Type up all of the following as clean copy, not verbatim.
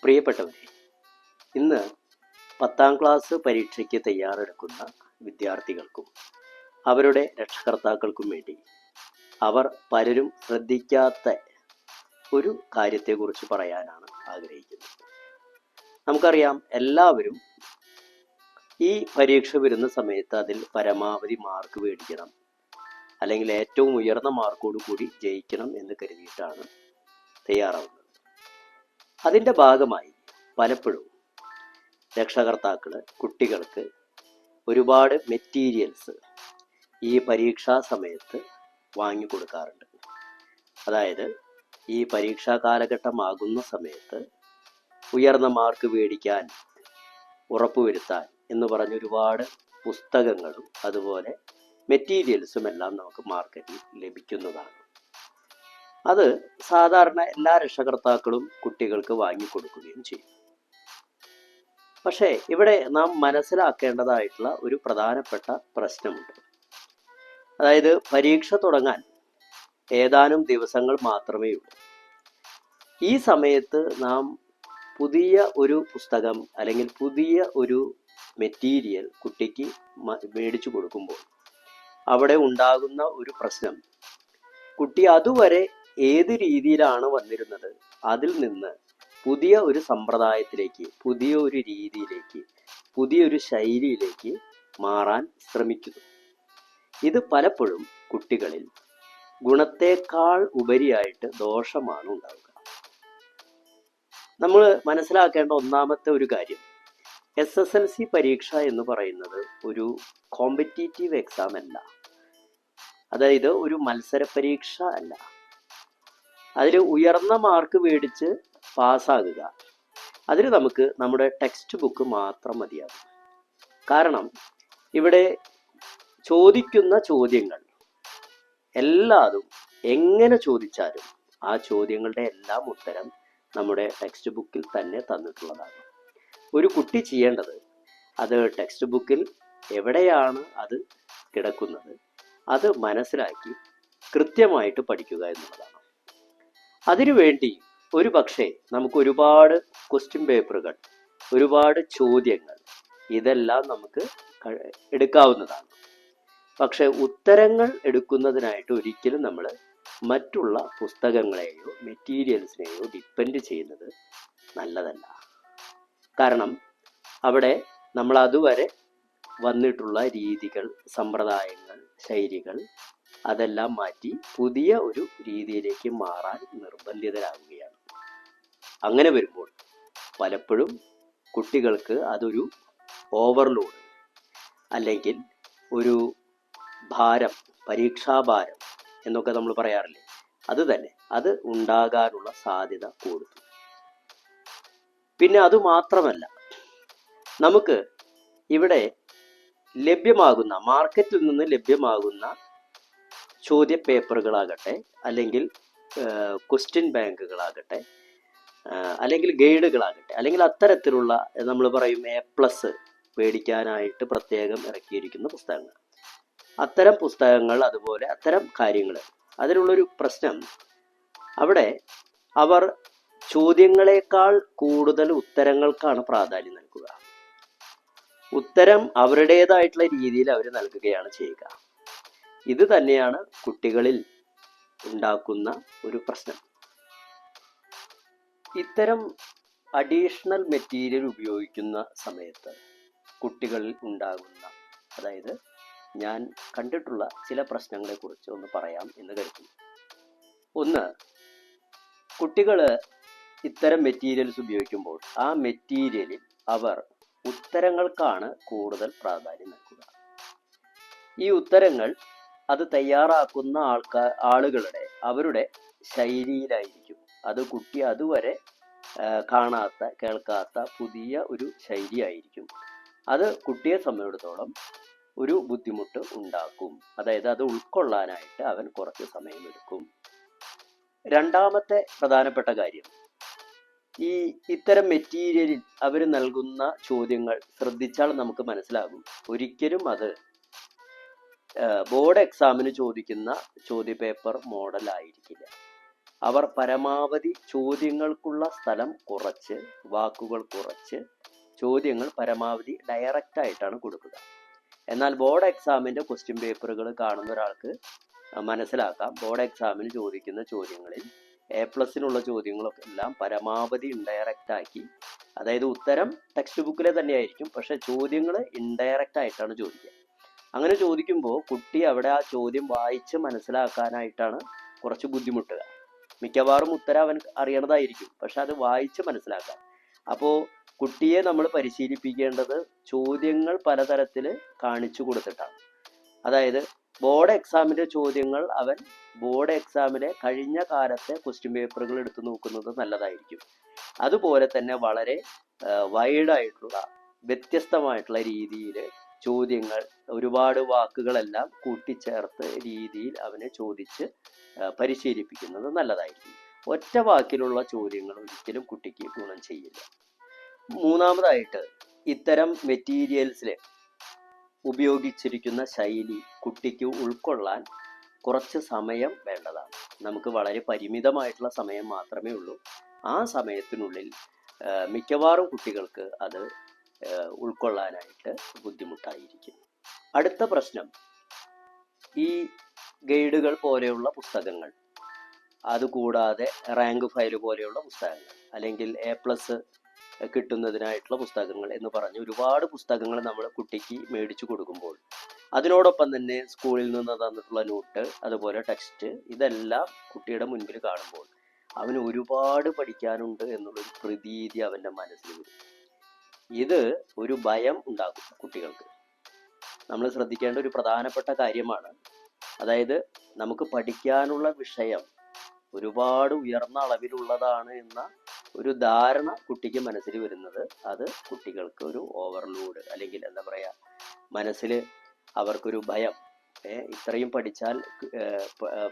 പ്രിയപ്പെട്ടവരെ, ഇന്ന് 10ാം ക്ലാസ് പരീക്ഷയ്ക്ക് തയ്യാറെടുക്കുന്ന വിദ്യാർത്ഥികൾക്കും അവരുടെ രക്ഷകർത്താക്കൾക്കും വേണ്ടി അവർ പലരും ശ്രദ്ധിക്കാത്ത ഒരു കാര്യത്തെക്കുറിച്ച് പറയാനാണ് ആഗ്രഹിക്കുന്നത്. നമുക്കറിയാം, എല്ലാവരും ഈ പരീക്ഷ വരുന്ന സമയത്ത് അതിൽ പരമാവധി മാർക്ക് മേടിക്കണം, അല്ലെങ്കിൽ ഏറ്റവും ഉയർന്ന മാർക്കോട് കൂടി ജയിക്കണം എന്ന് കരുതിയിട്ടാണ് തയ്യാറാവുന്നത്. അതിൻ്റെ ഭാഗമായി പലപ്പോഴും രക്ഷകർത്താക്കള് കുട്ടികൾക്ക് ഒരുപാട് മെറ്റീരിയൽസ് ഈ പരീക്ഷാ സമയത്ത് വാങ്ങിക്കൊടുക്കാറുണ്ട്. അതായത് ഈ പരീക്ഷാ കാലഘട്ടമാകുന്ന സമയത്ത് ഉയർന്ന മാർക്ക് മേടിക്കാൻ ഉറപ്പുവരുത്താൻ എന്ന് പറഞ്ഞ് ഒരുപാട് പുസ്തകങ്ങളും അതുപോലെ മെറ്റീരിയൽസും എല്ലാം നമുക്ക് മാർക്കറ്റിൽ ലഭിക്കുന്നതാണ്. അത് സാധാരണ എല്ലാ രക്ഷകർത്താക്കളും കുട്ടികൾക്ക് വാങ്ങിക്കൊടുക്കുകയും ചെയ്യും. പക്ഷേ ഇവിടെ നാം മനസ്സിലാക്കേണ്ടതായിട്ടുള്ള ഒരു പ്രധാനപ്പെട്ട പ്രശ്നമുണ്ട്. അതായത് പരീക്ഷ തുടങ്ങാൻ ഏതാനും ദിവസങ്ങൾ മാത്രമേ ഉള്ളൂ. ഈ സമയത്ത് നാം പുതിയ ഒരു പുസ്തകം അല്ലെങ്കിൽ പുതിയ ഒരു മെറ്റീരിയൽ കുട്ടിക്ക് മേടിച്ചു കൊടുക്കുമ്പോൾ അവിടെ ഉണ്ടാകുന്ന ഒരു പ്രശ്നം, കുട്ടി അതുവരെ ഏത് രീതിയിലാണ് വന്നിരുന്നത് അതിൽ നിന്ന് പുതിയ ഒരു സമ്പ്രദായത്തിലേക്ക്, പുതിയ ഒരു രീതിയിലേക്ക്, പുതിയൊരു ശൈലിയിലേക്ക് മാറാൻ ശ്രമിക്കുന്നു. ഇത് പലപ്പോഴും കുട്ടികളിൽ ഗുണത്തേക്കാൾ ഉപരിയായിട്ട് ദോഷമാണ് ഉണ്ടാവുക. നമ്മൾ മനസ്സിലാക്കേണ്ട ഒന്നാമത്തെ ഒരു കാര്യം, SSLC പരീക്ഷ എന്ന് പറയുന്നത് ഒരു കോമ്പറ്റീറ്റീവ് എക്സാം അല്ല. അതായത് ഒരു മത്സര പരീക്ഷ അല്ല. അതിൽ ഉയർന്ന മാർക്ക് മേടിച്ച് പാസ്സാകുക, അതിന് നമുക്ക് നമ്മുടെ ടെക്സ്റ്റ് ബുക്ക് മാത്രം മതിയാകും. കാരണം ഇവിടെ ചോദിക്കുന്ന ചോദ്യങ്ങൾ എല്ലാതും എങ്ങനെ ചോദിച്ചാലും ആ ചോദ്യങ്ങളുടെ എല്ലാം ഉത്തരം നമ്മുടെ ടെക്സ്റ്റ് ബുക്കിൽ തന്നെ തന്നിട്ടുള്ളതാണ്. ഒരു കുട്ടി ചെയ്യേണ്ടത് അത് ടെക്സ്റ്റ് ബുക്കിൽ എവിടെയാണ് അത് കിടക്കുന്നത് അത് മനസ്സിലാക്കി കൃത്യമായിട്ട് പഠിക്കുക എന്നുള്ളതാണ്. അതിനുവേണ്ടി ഒരു പക്ഷേ നമുക്ക് ഒരുപാട് ക്വസ്റ്റ്യൻ പേപ്പറുകൾ, ഒരുപാട് ചോദ്യങ്ങൾ ഇതെല്ലാം നമുക്ക് എടുക്കാവുന്നതാണ്. പക്ഷെ ഉത്തരങ്ങൾ എടുക്കുന്നതിനായിട്ട് ഒരിക്കലും നമ്മൾ മറ്റുള്ള പുസ്തകങ്ങളെയോ മെറ്റീരിയൽസിനെയോ ഡിപ്പെൻഡ് ചെയ്യുന്നത് നല്ലതല്ല. കാരണം അവിടെ നമ്മൾ അതുവരെ വന്നിട്ടുള്ള രീതികൾ, സമ്പ്രദായങ്ങൾ, ശൈലികൾ അതെല്ലാം മാറ്റി പുതിയ ഒരു രീതിയിലേക്ക് മാറാൻ നിർബന്ധിതരാകുകയാണ്. അങ്ങനെ വരുമ്പോൾ പലപ്പോഴും കുട്ടികൾക്ക് അതൊരു ഓവർലോഡ് അല്ലെങ്കിൽ ഒരു ഭാരം, പരീക്ഷാഭാരം എന്നൊക്കെ നമ്മൾ പറയാറില്ലേ, അത് തന്നെ അത് ഉണ്ടാകാനുള്ള സാധ്യത കൂടുന്നു. പിന്നെ അതുമാത്രമല്ല, നമുക്ക് ഇവിടെ ലഭ്യമാകുന്ന, മാർക്കറ്റിൽ നിന്ന് ലഭ്യമാകുന്ന ചോദ്യ പേപ്പറുകളാകട്ടെ, അല്ലെങ്കിൽ ക്വസ്റ്റ്യൻ ബാങ്കുകളാകട്ടെ, അല്ലെങ്കിൽ ഗൈഡുകളാകട്ടെ, അല്ലെങ്കിൽ അത്തരത്തിലുള്ള നമ്മൾ പറയും A+ മേടിക്കാനായിട്ട് പ്രത്യേകം ഇറക്കിയിരിക്കുന്ന പുസ്തകങ്ങൾ, അത്തരം പുസ്തകങ്ങൾ, അതുപോലെ അത്തരം കാര്യങ്ങൾ, അതിനുള്ളൊരു പ്രശ്നം അവിടെ അവർ ചോദ്യങ്ങളെക്കാൾ കൂടുതൽ ഉത്തരങ്ങൾക്കാണ് പ്രാധാന്യം നൽകുക. ഉത്തരം അവരുടേതായിട്ടുള്ള രീതിയിൽ അവർ നൽകുകയാണ് ചെയ്യുക. ഇത് തന്നെയാണ് കുട്ടികളിൽ ഉണ്ടാക്കുന്ന ഒരു പ്രശ്നം. ഇത്തരം അഡീഷണൽ മെറ്റീരിയൽ ഉപയോഗിക്കുന്ന സമയത്ത് കുട്ടികളിൽ ഉണ്ടാകുന്ന, അതായത് ഞാൻ കണ്ടിട്ടുള്ള ചില പ്രശ്നങ്ങളെ കുറിച്ച് ഒന്ന് പറയാം എന്ന് കരുതുന്നു. ഒന്ന്, കുട്ടികൾ ഇത്തരം മെറ്റീരിയൽസ് ഉപയോഗിക്കുമ്പോൾ ആ മെറ്റീരിയലിൽ അവർ ഉത്തരങ്ങൾക്കാണ് കൂടുതൽ പ്രാധാന്യം നൽകുക. ഈ ഉത്തരങ്ങൾ അത് തയ്യാറാക്കുന്ന ആളുകളുടെ അവരുടെ ശൈലിയിലായിരിക്കും. അത് കുട്ടി അതുവരെ കാണാത്ത, കേൾക്കാത്ത പുതിയ ഒരു ശൈലിയായിരിക്കും. അത് കുട്ടിയെ സംബന്ധിച്ചിടത്തോളം ഒരു ബുദ്ധിമുട്ട് ഉണ്ടാക്കും. അതായത് അത് ഉൾക്കൊള്ളാനായിട്ട് അവൻ കുറച്ച് സമയമെടുക്കും. രണ്ടാമത്തെ പ്രധാനപ്പെട്ട കാര്യം, ഇത്തരം മെറ്റീരിയലിൽ അവർ നൽകുന്ന ചോദ്യങ്ങൾ ശ്രദ്ധിച്ചാൽ നമുക്ക് മനസ്സിലാകും, ഒരിക്കലും അത് ബോർഡ് എക്സാമിന് ചോദിക്കുന്ന ചോദ്യപേപ്പർ മോഡൽ ആയിരിക്കില്ല. അവർ പരമാവധി ചോദ്യങ്ങൾക്കുള്ള സ്ഥലം കുറച്ച്, വാക്കുകൾ കുറച്ച് ചോദ്യങ്ങൾ പരമാവധി ഡയറക്റ്റ് ആയിട്ടാണ് കൊടുക്കുക. എന്നാൽ ബോർഡ് എക്സാമിൻ്റെ ക്വസ്റ്റ്യൻ പേപ്പറുകൾ കാണുന്ന ഒരാൾക്ക് മനസ്സിലാക്കാം, ബോർഡ് എക്സാമിന് ചോദിക്കുന്ന ചോദ്യങ്ങളിൽ A+നുള്ള ചോദ്യങ്ങളൊക്കെ എല്ലാം പരമാവധി ഇൻഡയറക്റ്റ് ആക്കി, അതായത് ഉത്തരം ടെക്സ്റ്റ് ബുക്കിലെ തന്നെയായിരിക്കും, പക്ഷെ ചോദ്യങ്ങൾ ഇൻഡയറക്റ്റ് ആയിട്ടാണ് ചോദിക്കുക. അങ്ങനെ ചോദിക്കുമ്പോൾ കുട്ടി അവിടെ ആ ചോദ്യം വായിച്ച് മനസ്സിലാക്കാനായിട്ടാണ് കുറച്ച് ബുദ്ധിമുട്ടുക. മിക്കവാറും ഉത്തരം അവൻ അറിയണതായിരിക്കും, പക്ഷെ അത് വായിച്ച് മനസ്സിലാക്കാൻ. അപ്പോൾ കുട്ടിയെ നമ്മൾ പരിശീലിപ്പിക്കേണ്ടത് ചോദ്യങ്ങൾ പലതരത്തിൽ കാണിച്ചു കൊടുത്തിട്ടാണ്. അതായത് ബോർഡ് എക്സാമിൻ്റെ ചോദ്യങ്ങൾ അവൻ ബോർഡ് എക്സാമിലെ കഴിഞ്ഞ കാലത്തെ ക്വസ്റ്റ്യൻ പേപ്പറുകൾ എടുത്തു നോക്കുന്നത് നല്ലതായിരിക്കും. അതുപോലെ തന്നെ വളരെ വൈഡായിട്ടുള്ള വ്യത്യസ്തമായിട്ടുള്ള രീതിയിൽ ചോദ്യങ്ങൾ, ഒരുപാട് വാക്കുകളെല്ലാം കൂട്ടിച്ചേർത്ത് രീതിയിൽ അവനെ ചോദിച്ച് പരിശീലിപ്പിക്കുന്നത് നല്ലതായിരിക്കും. ഒറ്റ വാക്കിലുള്ള ചോദ്യങ്ങൾ ഒരിക്കലും കുട്ടിക്ക് ഗുണം ചെയ്യില്ല. മൂന്നാമതായിട്ട്, ഇത്തരം മെറ്റീരിയൽസിൽ ഉപയോഗിച്ചിരിക്കുന്ന ശൈലി കുട്ടിക്ക് ഉൾക്കൊള്ളാൻ കുറച്ച് സമയം വേണ്ടതാണ്. നമുക്ക് വളരെ പരിമിതമായിട്ടുള്ള സമയം മാത്രമേ ഉള്ളൂ. ആ സമയത്തിനുള്ളിൽ മിക്കവാറും കുട്ടികൾക്ക് അത് ഉൾക്കൊള്ളാനായിട്ട് ബുദ്ധിമുട്ടായിരിക്കും. അടുത്ത പ്രശ്നം, ഈ ഗൈഡുകൾ പോലെയുള്ള പുസ്തകങ്ങൾ, അതുകൂടാതെ റാങ്ക് ഫയൽ പോലെയുള്ള പുസ്തകങ്ങൾ, അല്ലെങ്കിൽ A+ കിട്ടുന്നതിനായിട്ടുള്ള പുസ്തകങ്ങൾ എന്ന് പറഞ്ഞ് ഒരുപാട് പുസ്തകങ്ങൾ നമ്മൾ കുട്ടിക്ക് മേടിച്ചു കൊടുക്കുമ്പോൾ അതിനോടൊപ്പം തന്നെ സ്കൂളിൽ നിന്ന് തന്നിട്ടുള്ള നോട്ട്, അതുപോലെ ടെക്സ്റ്റ്, ഇതെല്ലാം കുട്ടിയുടെ മുൻപിൽ കാണുമ്പോൾ അവന് ഒരുപാട് പഠിക്കാനുണ്ട് എന്നുള്ളൊരു പ്രതീതി അവൻ്റെ മനസ്സിൽ വരും. ഇത് ഒരു ഭയം ഉണ്ടാക്കും കുട്ടികൾക്ക്. നമ്മൾ ശ്രദ്ധിക്കേണ്ട ഒരു പ്രധാനപ്പെട്ട കാര്യമാണ്. അതായത് നമുക്ക് പഠിക്കാനുള്ള വിഷയം ഒരുപാട് ഉയർന്ന അളവിലുള്ളതാണ് എന്ന ഒരു ധാരണ കുട്ടിക്ക് മനസ്സിൽ വരുന്നത്, അത് കുട്ടികൾക്ക് ഒരു ഓവർലോഡ്, അല്ലെങ്കിൽ എന്താ പറയുക, മനസ്സിൽ അവർക്കൊരു ഭയം, ഇത്രയും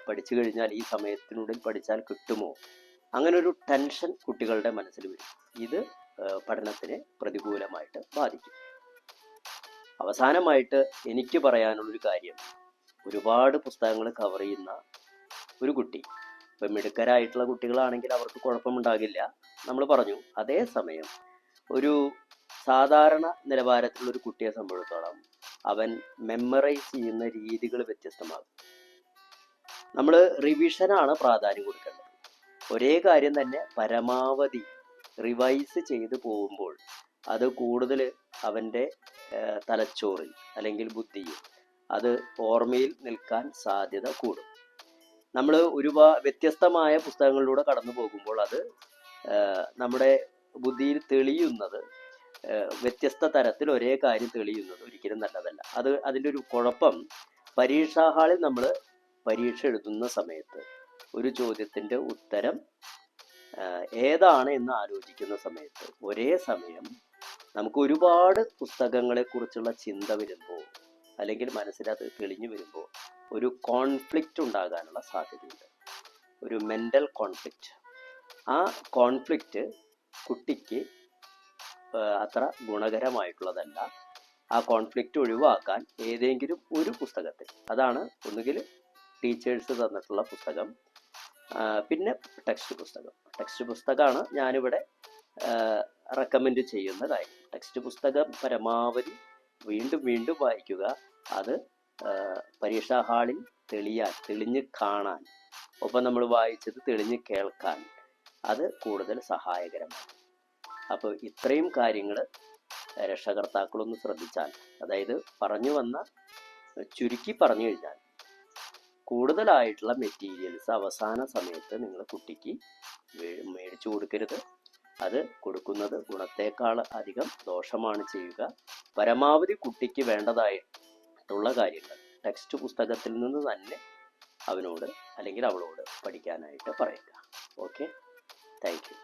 പഠിച്ചു കഴിഞ്ഞാൽ ഈ സമയത്തിനുള്ളിൽ പഠിച്ചാൽ കിട്ടുമോ, അങ്ങനെ ഒരു ടെൻഷൻ കുട്ടികളുടെ മനസ്സിൽ വരും. ഇത് പഠനത്തിനെ പ്രതികൂലമായിട്ട് ബാധിക്കും. അവസാനമായിട്ട് എനിക്ക് പറയാനുള്ളൊരു കാര്യം, ഒരുപാട് പുസ്തകങ്ങൾ കവർ ചെയ്യുന്ന ഒരു കുട്ടി, ഇപ്പം മിടുക്കരായിട്ടുള്ള കുട്ടികളാണെങ്കിൽ അവർക്ക് കുഴപ്പമുണ്ടാകില്ല, നമ്മൾ പറഞ്ഞു. അതേസമയം ഒരു സാധാരണ നിലവാരത്തിലുള്ളൊരു കുട്ടിയെ സംബന്ധിച്ചിടത്തോളം അവൻ മെമ്മറൈസ് ചെയ്യുന്ന രീതികൾ വ്യത്യസ്തമാകും. നമ്മൾ റിവിഷനാണ് പ്രാധാന്യം കൊടുക്കേണ്ടത്. ഒരേ കാര്യം തന്നെ പരമാവധി റിവൈസ് ചെയ്ത് പോകുമ്പോൾ അത് കൂടുതൽ അവൻ്റെ തലച്ചോറിൽ അല്ലെങ്കിൽ ബുദ്ധിയിൽ അത് ഓർമ്മയിൽ നിൽക്കാൻ സാധ്യത കൂടും. നമ്മൾ വ്യത്യസ്തമായ പുസ്തകങ്ങളിലൂടെ കടന്നു പോകുമ്പോൾ അത് നമ്മുടെ ബുദ്ധിയിൽ തെളിയുന്നത്, വ്യത്യസ്ത തരത്തിൽ ഒരേ കാര്യം തെളിയുന്നത് ഒരിക്കലും നല്ലതല്ല. അതിൻ്റെ ഒരു കുഴപ്പം, പരീക്ഷാ ഹാളിൽ നമ്മൾ പരീക്ഷ എഴുതുന്ന സമയത്ത് ഒരു ചോദ്യത്തിൻ്റെ ഉത്തരം ഏതാണ് എന്ന് ആലോചിക്കുന്ന സമയത്ത് ഒരേ സമയം നമുക്ക് ഒരുപാട് പുസ്തകങ്ങളെക്കുറിച്ചുള്ള ചിന്ത വരുമ്പോൾ, അല്ലെങ്കിൽ മനസ്സിനകത്ത് തെളിഞ്ഞു വരുമ്പോൾ ഒരു കോൺഫ്ലിക്റ്റ് ഉണ്ടാകാനുള്ള സാധ്യതയുണ്ട്, ഒരു മെൻ്റൽ കോൺഫ്ലിക്റ്റ്. ആ കോൺഫ്ലിക്റ്റ് കുട്ടിക്ക് അത്ര ഗുണകരമായിട്ടുള്ളതല്ല. ആ കോൺഫ്ലിക്റ്റ് ഒഴിവാക്കാൻ ഏതെങ്കിലും ഒരു പുസ്തകത്തിൽ, അതാണ് ഒന്നുകിൽ ടീച്ചേഴ്സ് തന്നിട്ടുള്ള പുസ്തകം, പിന്നെ ടെക്സ്റ്റ് പുസ്തകമാണ് ഞാനിവിടെ റെക്കമെൻഡ് ചെയ്യുന്ന കാര്യം. ടെക്സ്റ്റ് പുസ്തകം പരമാവധി വീണ്ടും വീണ്ടും വായിക്കുക. അത് പരീക്ഷാ ഹാളിൽ തെളിഞ്ഞ് കാണാൻ, ഒപ്പം നമ്മൾ വായിച്ചത് തെളിഞ്ഞ് കേൾക്കാൻ അത് കൂടുതൽ സഹായകരമാണ്. അപ്പോൾ ഇത്രയും കാര്യങ്ങൾ രക്ഷകർത്താക്കളൊന്ന് ശ്രദ്ധിച്ചാൽ, അതായത് ചുരുക്കി പറഞ്ഞു കഴിഞ്ഞാൽ, കൂടുതലായിട്ടുള്ള മെറ്റീരിയൽസ് അവസാന സമയത്ത് നിങ്ങൾ കുട്ടിക്ക് മേടിച്ചു കൊടുക്കരുത്. അത് കൊടുക്കുന്നത് ഗുണത്തേക്കാൾ അധികം ദോഷമാണ് ചെയ്യുക. പരമാവധി കുട്ടിക്ക് വേണ്ടതായിട്ടുള്ള കാര്യങ്ങൾ ടെക്സ്റ്റ് പുസ്തകത്തിൽ നിന്ന് തന്നെ അവനോട് അല്ലെങ്കിൽ അവളോട് പഠിക്കാനായിട്ട് പറയുക. Okay, thank you.